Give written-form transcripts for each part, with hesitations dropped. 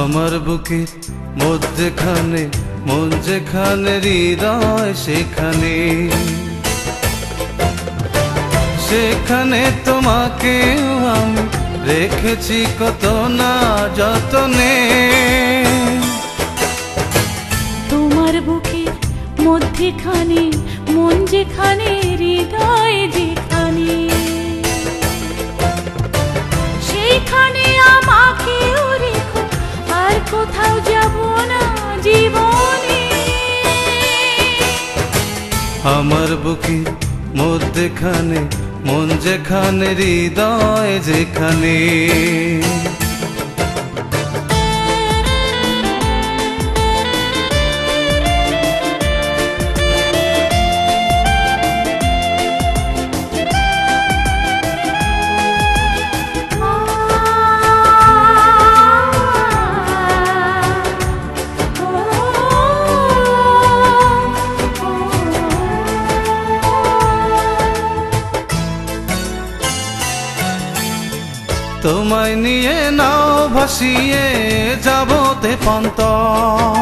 আমার বুকের মধ্যেখানে মন যেখানে হৃদয় সেখানে, সেখানে তোমাকে আমি রেখেছি কত না যতনে। তোমার বুকের মধ্যেখানে মন যেখানে হৃদয় যেখানে, সেইখানে আমাকেও রেখো, আর কোথাও যাব না জীবনে। আমার বুকের মধ্যেখানে মন যেখানে হৃদয় যেখানে। তোমায় নিয়ে নাও ভাসিয়ে যাব তেপান্তর,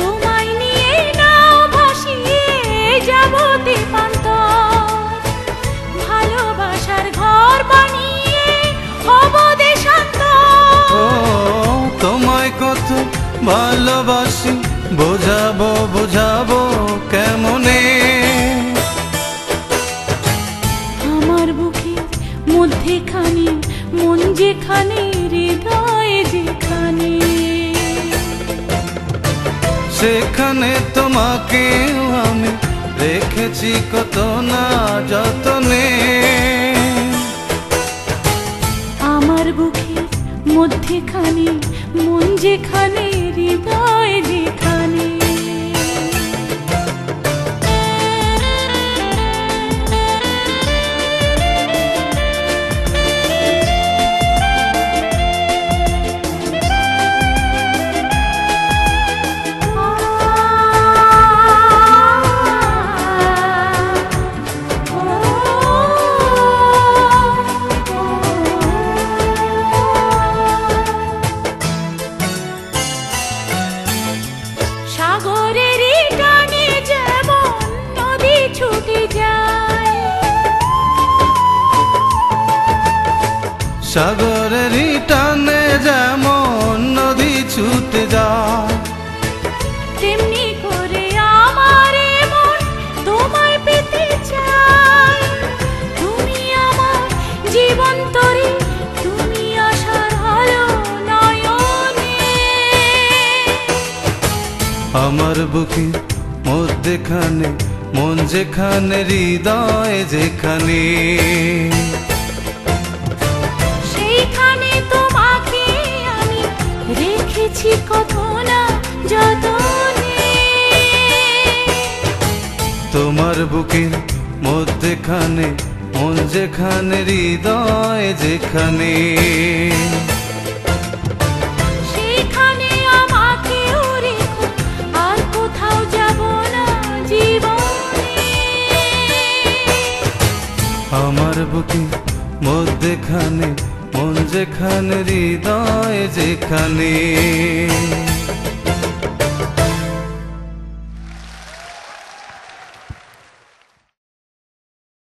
তোমায় নিয়ে নাও ভাসিয়ে যাব তেপান্তর, ভালোবাসার ঘর বানিয়ে হব দেশান্তর। ও তোমায় কত ভালোবাসি বোঝাবো বোঝাবো কেমনে। মধ্যেখানে মন যেখানে হৃদয় যেখানে, সেখানে তোমাকে আমি রেখেছি কত না যতনে। আমার বুকের মধ্যেখানে মন যেখানে হৃদয় যেখানে। সাগরের টানে যেমন নদী ছুটে যায়, তেমনি করে আমার মন তোমায় পেতে চায়। তুমি আমার জীবন তরি, তুমি আশার আলো নয়নে। আমার বুকের মধ্যেখানে মন যেখানে হৃদয় যেখানে, তোমাকে আমি রেখেছি কত না যতনে। তোমার বুকের মধ্যেখানে মন যেখানে হৃদয় যেখানে, সেখানে আমাকেও রেখো, আর কোথাও যাব না জীবনে। আমার বুকের মধ্যেখানে মন যেখানে হৃদয় যেখানে।